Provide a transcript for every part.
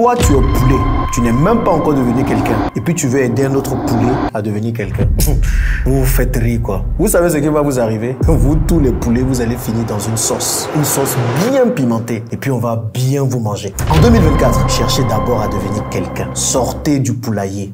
Toi, tu es poulet. Tu n'es même pas encore devenu quelqu'un. Et puis, tu veux aider un autre poulet à devenir quelqu'un. Vous vous faites rire, quoi. Vous savez ce qui va vous arriver? Vous, tous les poulets, vous allez finir dans une sauce. Une sauce bien pimentée. Et puis, on va bien vous manger. En 2024, cherchez d'abord à devenir quelqu'un. Sortez du poulailler.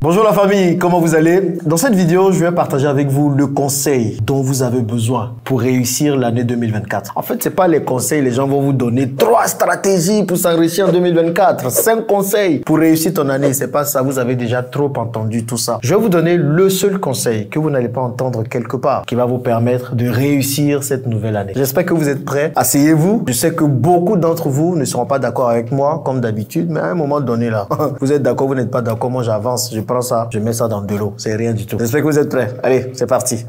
Bonjour la famille, comment vous allez? Dans cette vidéo, je vais partager avec vous le conseil dont vous avez besoin pour réussir l'année 2024. En fait, c'est pas les conseils, les gens vont vous donner 3 stratégies pour s'enrichir en 2024, 5 conseils pour réussir ton année. C'est pas ça, vous avez déjà trop entendu tout ça. Je vais vous donner le seul conseil que vous n'allez pas entendre quelque part qui va vous permettre de réussir cette nouvelle année. J'espère que vous êtes prêts. Asseyez-vous. Je sais que beaucoup d'entre vous ne seront pas d'accord avec moi comme d'habitude, mais à un moment donné là, vous êtes d'accord, vous n'êtes pas d'accord, moi j'avance, je prends ça, je mets ça dans de l'eau. C'est rien du tout. J'espère que vous êtes prêts. Allez, c'est parti.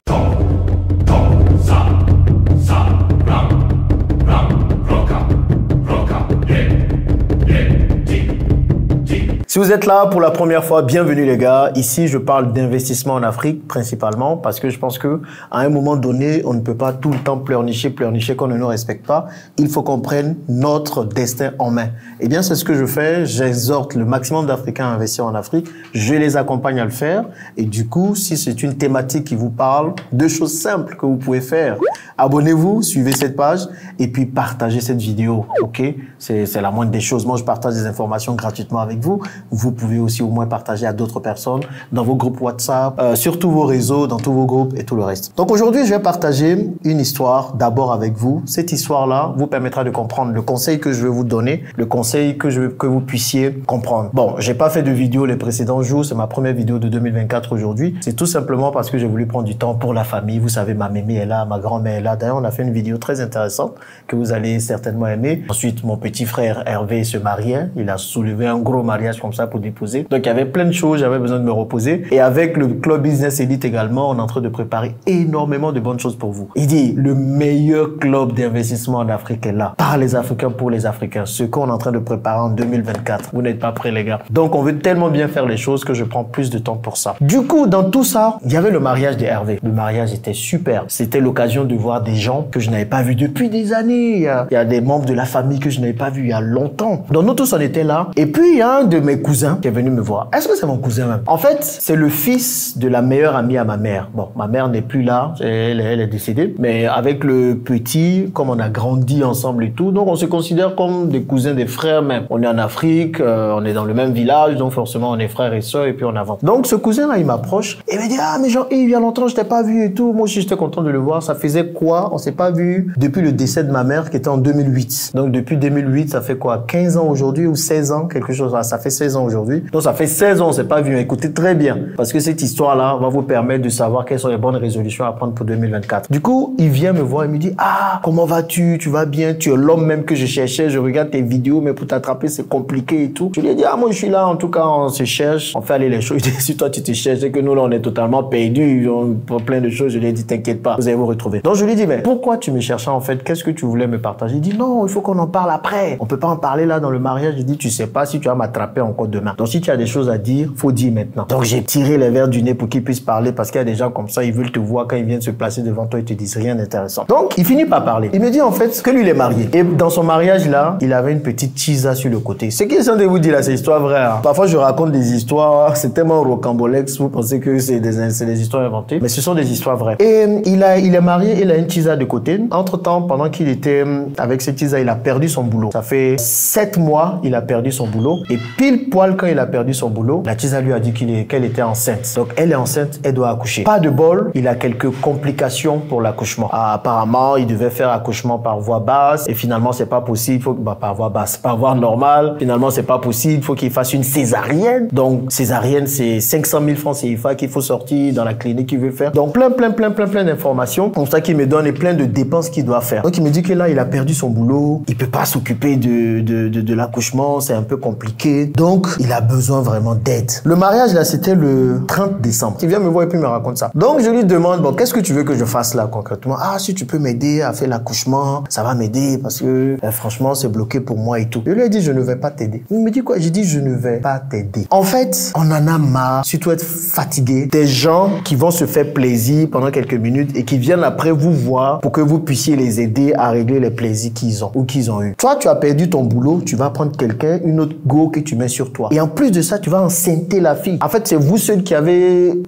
Si vous êtes là pour la première fois, bienvenue les gars. Ici, je parle d'investissement en Afrique principalement parce que je pense que à un moment donné, on ne peut pas tout le temps pleurnicher qu'on ne nous respecte pas. Il faut qu'on prenne notre destin en main. Eh bien, c'est ce que je fais. J'exhorte le maximum d'Africains à investir en Afrique. Je les accompagne à le faire. Et du coup, si c'est une thématique qui vous parle, 2 choses simples que vous pouvez faire. Abonnez-vous, suivez cette page et puis partagez cette vidéo. Ok? C'est la moindre des choses. Moi, je partage des informations gratuitement avec vous. Vous pouvez aussi au moins partager à d'autres personnes dans vos groupes WhatsApp, sur tous vos réseaux, dans tous vos groupes et tout le reste. Donc aujourd'hui, je vais partager une histoire d'abord avec vous. Cette histoire-là vous permettra de comprendre le conseil que je vais vous donner, le conseil que je veux que vous puissiez comprendre. Bon, j'ai pas fait de vidéo les précédents jours, c'est ma première vidéo de 2024 aujourd'hui. C'est tout simplement parce que j'ai voulu prendre du temps pour la famille. Vous savez, ma mémé est là, ma grand-mère est là. D'ailleurs, on a fait une vidéo très intéressante que vous allez certainement aimer. Ensuite, mon petit frère Hervé se mariait. Il a soulevé un gros mariage comme ça pour déposer. Donc, il y avait plein de choses, j'avais besoin de me reposer. Et avec le Club Business Elite également, on est en train de préparer énormément de bonnes choses pour vous. Il dit, le meilleur club d'investissement en Afrique est là. Par les Africains, pour les Africains. Ce qu'on est en train de préparer en 2024. Vous n'êtes pas prêts, les gars. Donc, on veut tellement bien faire les choses que je prends plus de temps pour ça. Du coup, dans tout ça, il y avait le mariage de Hervé. Le mariage était super. C'était l'occasion de voir des gens que je n'avais pas vus depuis des années. Il y a des membres de la famille que je n'avais pas vus il y a longtemps. Donc, nous tous, on était là. Et puis, il y a un de mes cousins qui est venu me voir. Est-ce que c'est mon cousin même? En fait, c'est le fils de la meilleure amie à ma mère. Bon, ma mère n'est plus là, elle est décédée. Mais avec le petit, comme on a grandi ensemble et tout, donc on se considère comme des cousins, des frères même. On est en Afrique, on est dans le même village, donc forcément on est frères et sœurs et puis on avance. Donc ce cousin-là, il m'approche et il me dit, ah mais Jean-Yves, il y a longtemps, je t'ai pas vu et tout. Moi aussi, j'étais content de le voir. Ça faisait quoi? On s'est pas vu depuis le décès de ma mère qui était en 2008. Donc depuis 2008, ça fait quoi? 15 ans aujourd'hui ou 16 ans? Quelque chose là. Ça fait 16 ans aujourd'hui. Donc ça fait 16 ans, on s'est pas vu. Écoutez très bien. Parce que cette histoire-là va vous permettre de savoir quelles sont les bonnes résolutions à prendre pour 2024. Du coup, il vient me voir et me dit, ah, comment vas-tu? Tu vas bien? Tu es l'homme même que je cherchais. Je regarde tes vidéos, mais pour t'attraper, c'est compliqué et tout. Je lui ai dit, ah, moi, je suis là. En tout cas, on se cherche. On fait aller les choses. Si toi, tu te cherches, c'est que nous, là, on est totalement perdus. Pour plein de choses, je lui ai dit, t'inquiète pas. Vous allez vous retrouver. Donc, je lui ai dit, mais pourquoi tu me cherchais en fait? Qu'est-ce que tu voulais me partager? Il dit, non, il faut qu'on en parle après. On peut pas en parler là dans le mariage. Je dis, tu sais pas si tu vas m'attraper encore demain. Donc, si tu as des choses à dire, faut dire maintenant. Donc, j'ai tiré les verres du nez pour qu'ils puissent parler parce qu'il y a des gens comme ça, ils veulent te voir quand ils viennent se placer devant toi, ils te disent rien d'intéressant. Donc, il finit par parler. Il me dit en fait que lui, il est marié. Et dans son mariage là, il avait une petite chisa sur le côté. Ce qu'ils sont de vous dire là, c'est histoire vraie. Hein. Parfois, je raconte des histoires, c'est tellement rocambolex, vous pensez que c'est des histoires inventées, mais ce sont des histoires vraies. Et il est marié, il a une chisa de côté. Entre-temps, pendant qu'il était avec cette chisa, il a perdu son boulot. Ça fait 7 mois, il a perdu son boulot. Et pile poil quand il a perdu son boulot, la chisa lui a dit qu'elle était enceinte. Donc, elle est enceinte, elle doit accoucher. Pas de bol, il a quelques complications pour l'accouchement. Apparemment, il devait faire accouchement par voie basse et finalement, c'est pas possible. Il faut par voie basse, par voie normale. Finalement, c'est pas possible. Il faut qu'il fasse une césarienne. Donc, césarienne, c'est 500 000 francs CFA qu'il faut sortir dans la clinique qu'il veut faire. Donc, plein d'informations. Comme ça, qu'il me donne et plein de dépenses qu'il doit faire. Donc, il me dit que là, il a perdu son boulot. Il peut pas s'occuper de l'accouchement. C'est un peu compliqué. Donc, Donc, il a besoin vraiment d'aide. Le mariage, là, c'était le 30 décembre. Il vient me voir et puis me raconte ça. Donc, je lui demande, bon, qu'est-ce que tu veux que je fasse là, concrètement? Ah, si tu peux m'aider à faire l'accouchement, ça va m'aider parce que, franchement, c'est bloqué pour moi et tout. Je lui ai dit, je ne vais pas t'aider. Il me dit quoi? J'ai dit, je ne vais pas t'aider. En fait, on en a marre, surtout être fatigué, des gens qui vont se faire plaisir pendant quelques minutes et qui viennent après vous voir pour que vous puissiez les aider à régler les plaisirs qu'ils ont ou qu'ils ont eu. Toi, tu as perdu ton boulot, tu vas prendre quelqu'un, une autre go que tu mets sur toi. Et en plus de ça, tu vas enceinter la fille. En fait, c'est vous ceux qui avez...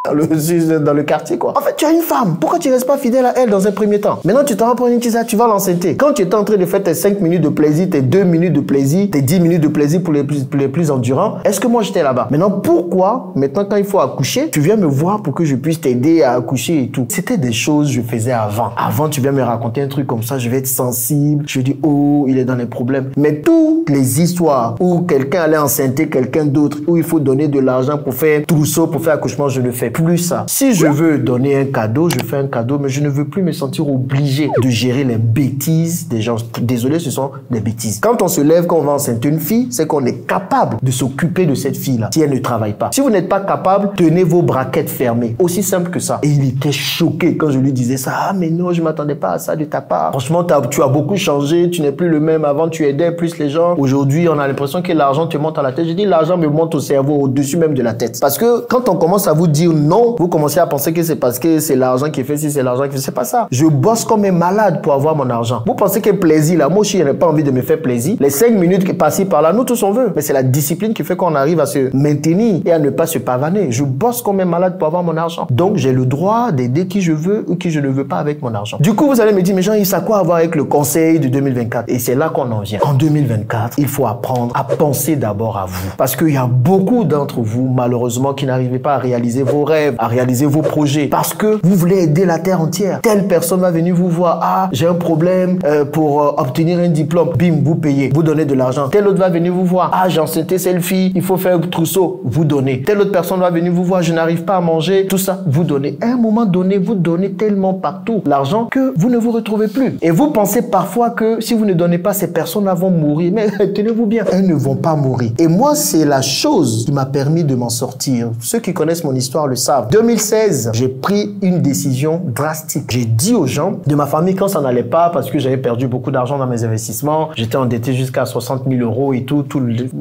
dans le quartier, quoi. En fait, tu as une femme. Pourquoi tu restes pas fidèle à elle dans un premier temps? Maintenant, tu t'en vas prendre une qui ça, tu vas l'enceinter. Quand tu étais en train de faire tes 5 minutes de plaisir, tes 2 minutes de plaisir, tes 10 minutes de plaisir pour les plus endurants, est-ce que moi j'étais là-bas? Maintenant, pourquoi, maintenant, quand il faut accoucher, tu viens me voir pour que je puisse t'aider à accoucher et tout? C'était des choses que je faisais avant. Avant, tu viens me raconter un truc comme ça, je vais être sensible. Je dis, oh, il est dans les problèmes. Mais toutes les histoires où quelqu'un allait enceinter quelqu'un d'autre, où il faut donner de l'argent pour faire trousseau, pour faire accouchement, je ne fais plus ça. Si je veux donner un cadeau, je fais un cadeau, mais je ne veux plus me sentir obligé de gérer les bêtises des gens. Désolé, ce sont des bêtises. Quand on se lève, quand on va enceinter une fille, c'est qu'on est capable de s'occuper de cette fille-là, si elle ne travaille pas. Si vous n'êtes pas capable, tenez vos braquettes fermées. Aussi simple que ça. Et il était choqué quand je lui disais ça. Ah, mais non, je m'attendais pas à ça de ta part. Franchement, tu as beaucoup changé, tu n'es plus le même. Avant, tu aidais plus les gens. Aujourd'hui, on a l'impression que l'argent te monte à la tête. Je dis, l'argent me monte au cerveau, au-dessus même de la tête. Parce que quand on commence à vous dire non, vous commencez à penser que c'est parce que c'est l'argent qui fait ci, c'est l'argent qui fait... C'est pas ça. Je bosse comme un malade pour avoir mon argent. Vous pensez que plaisir, là, moi aussi, je n'ai pas envie de me faire plaisir. Les 5 minutes qui passent par là, nous tous on veut. Mais c'est la discipline qui fait qu'on arrive à se maintenir et à ne pas se pavaner. Je bosse comme un malade pour avoir mon argent. Donc, j'ai le droit d'aider qui je veux ou qui je ne veux pas avec mon argent. Du coup, vous allez me dire, mais Jean-Yves, ça a quoi à voir avec le conseil de 2024? Et c'est là qu'on en vient. En 2024, il faut apprendre à penser d'abord à vous. Parce qu'il y a beaucoup d'entre vous, malheureusement, qui n'arrivez pas à réaliser vos rêves, à réaliser vos projets parce que vous voulez aider la terre entière. Telle personne va venir vous voir. Ah, j'ai un problème pour obtenir un diplôme. Bim, vous payez. Vous donnez de l'argent. Telle autre va venir vous voir. Ah, j'ai enceinté cette fille. Il faut faire un trousseau. Vous donnez. Telle autre personne va venir vous voir. Je n'arrive pas à manger. Tout ça, vous donnez. À un moment donné, vous donnez tellement partout l'argent que vous ne vous retrouvez plus. Et vous pensez parfois que si vous ne donnez pas, ces personnes-là vont mourir. Mais tenez-vous bien, elles ne vont pas mourir. Et moi, c'est la chose qui m'a permis de m'en sortir. Ceux qui connaissent mon histoire le savent. 2016, j'ai pris une décision drastique. J'ai dit aux gens de ma famille quand ça n'allait pas parce que j'avais perdu beaucoup d'argent dans mes investissements. J'étais endetté jusqu'à 60 000 € et tout.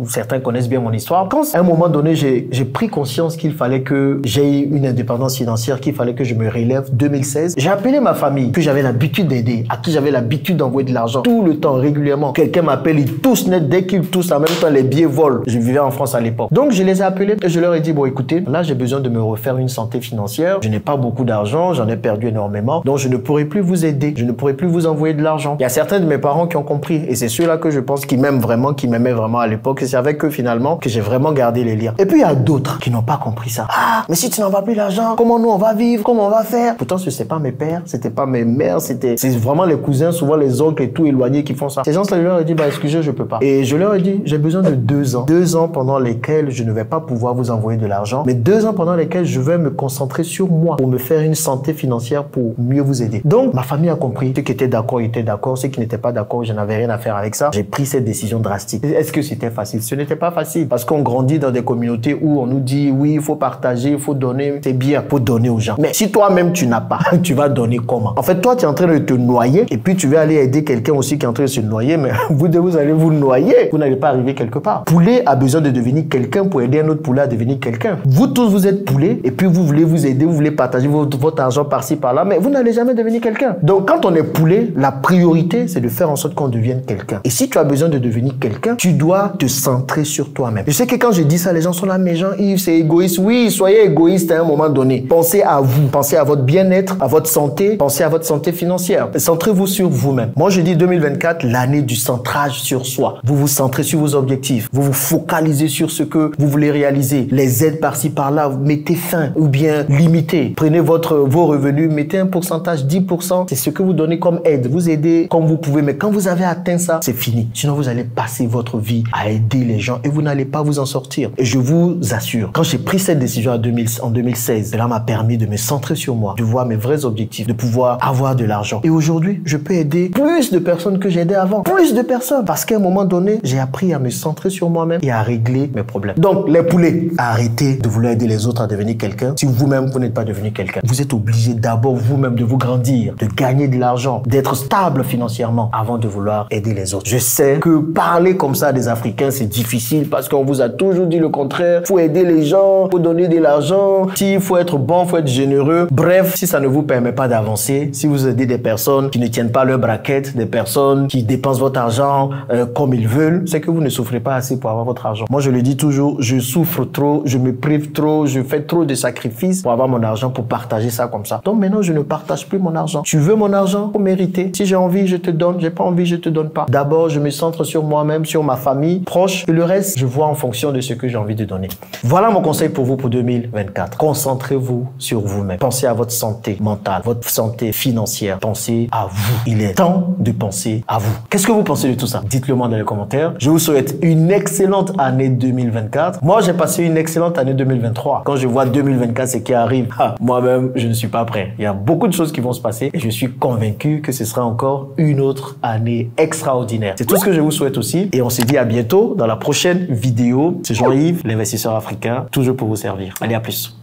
Certains connaissent bien mon histoire. Quand à un moment donné, j'ai pris conscience qu'il fallait que j'aie une indépendance financière, qu'il fallait que je me relève. 2016, j'ai appelé ma famille que j'avais l'habitude d'aider, à qui j'avais l'habitude d'envoyer de l'argent tout le temps, régulièrement. Quelqu'un m'appelle, il tousse net. Dès qu'il tousse, en même temps, les billets volent. Je vivais en France à l'époque. Donc, je les ai appelés et je leur ai dit, bon, écoutez, là, j'ai besoin de me refaire une santé financière. Je n'ai pas beaucoup d'argent, j'en ai perdu énormément, donc je ne pourrai plus vous aider, je ne pourrai plus vous envoyer de l'argent. Il y a certains de mes parents qui ont compris, et c'est ceux-là que je pense qui m'aiment vraiment, qui m'aimaient vraiment à l'époque, et c'est avec eux finalement que j'ai vraiment gardé les liens. Et puis il y a d'autres qui n'ont pas compris ça. Ah, mais si tu n'envoies plus l'argent, comment nous on va vivre, comment on va faire? Pourtant ce n'est pas mes pères, c'était pas mes mères, c'est vraiment les cousins, souvent les oncles et tout éloignés qui font ça. Ces gens-là, je leur ai dit, bah excusez, je peux pas. Et je leur ai dit, j'ai besoin de 2 ans. 2 ans pendant lesquels je ne vais pas pouvoir vous envoyer de l'argent, mais 2 ans pendant lesquels je vais me concentrer sur moi pour me faire une santé financière pour mieux vous aider. Donc, ma famille a compris. Ceux qui étaient d'accord étaient d'accord. Ceux qui n'étaient pas d'accord, je n'avais rien à faire avec ça. J'ai pris cette décision drastique. Est-ce que c'était facile? Ce n'était pas facile parce qu'on grandit dans des communautés où on nous dit oui, il faut partager, il faut donner. C'est bien, il faut donner aux gens. Mais si toi-même tu n'as pas, tu vas donner comment? En fait, toi, tu es en train de te noyer et puis tu vas aller aider quelqu'un aussi qui est en train de se noyer, mais vous allez vous noyer. Vous n'allez pas arriver quelque part. Poulet a besoin de devenir quelqu'un pour aider un autre poulet à devenir quelqu'un. Vous tous, vous êtes poulet et puis vous voulez vous aider, vous voulez partager votre argent par-ci, par-là, mais vous n'allez jamais devenir quelqu'un. Donc, quand on est poulet, la priorité, c'est de faire en sorte qu'on devienne quelqu'un. Et si tu as besoin de devenir quelqu'un, tu dois te centrer sur toi-même. Je sais que quand je dis ça, les gens sont là, mais Jean-Yves, c'est égoïste. Oui, soyez égoïste à un moment donné. Pensez à vous, pensez à votre bien-être, à votre santé, pensez à votre santé financière. Centrez-vous sur vous-même. Moi, je dis 2024, l'année du centrage sur soi. Vous vous centrez sur vos objectifs. Vous vous focalisez sur ce que vous voulez réaliser. Les aides par-ci, par-là. Vous mettez fin restreint ou bien limité. Prenez vos revenus, mettez un pourcentage, 10%, c'est ce que vous donnez comme aide. Vous aidez comme vous pouvez, mais quand vous avez atteint ça, c'est fini. Sinon, vous allez passer votre vie à aider les gens et vous n'allez pas vous en sortir. Et je vous assure, quand j'ai pris cette décision en 2016, cela m'a permis de me centrer sur moi, de voir mes vrais objectifs, de pouvoir avoir de l'argent. Et aujourd'hui, je peux aider plus de personnes que j'aidais avant. Plus de personnes. Parce qu'à un moment donné, j'ai appris à me centrer sur moi-même et à régler mes problèmes. Donc, les poulets, arrêtez de vouloir aider les autres à devenir quelqu'un. Si vous-même, vous n'êtes pas devenu quelqu'un, vous êtes obligé d'abord vous-même de vous grandir, de gagner de l'argent, d'être stable financièrement avant de vouloir aider les autres. Je sais que parler comme ça des Africains, c'est difficile parce qu'on vous a toujours dit le contraire. Faut aider les gens, faut donner de l'argent, il faut être bon, faut être généreux. Bref, si ça ne vous permet pas d'avancer, si vous aidez des personnes qui ne tiennent pas leur braquette, des personnes qui dépensent votre argent comme ils veulent, c'est que vous ne souffrez pas assez pour avoir votre argent. Moi, je le dis toujours, je souffre trop, je me prive trop, je fais trop de sacrifices pour avoir mon argent, pour partager ça comme ça. Donc maintenant, je ne partage plus mon argent. Tu veux mon argent? Faut mériter. Si j'ai envie, je te donne. J'ai pas envie, je te donne pas. D'abord, je me centre sur moi-même, sur ma famille proche, et le reste, je vois en fonction de ce que j'ai envie de donner. Voilà mon conseil pour vous pour 2024. Concentrez-vous sur vous-même. Pensez à votre santé mentale, votre santé financière. Pensez à vous. Il est temps de penser à vous. Qu'est-ce que vous pensez de tout ça? Dites-le moi dans les commentaires. Je vous souhaite une excellente année 2024. Moi, j'ai passé une excellente année 2023. Quand je vois 2024, ce qui arrive, moi-même, je ne suis pas prêt. Il y a beaucoup de choses qui vont se passer et je suis convaincu que ce sera encore une autre année extraordinaire. C'est tout ce que je vous souhaite aussi et on se dit à bientôt dans la prochaine vidéo. C'est Jean-Yves, l'investisseur africain, toujours pour vous servir. Allez, à plus.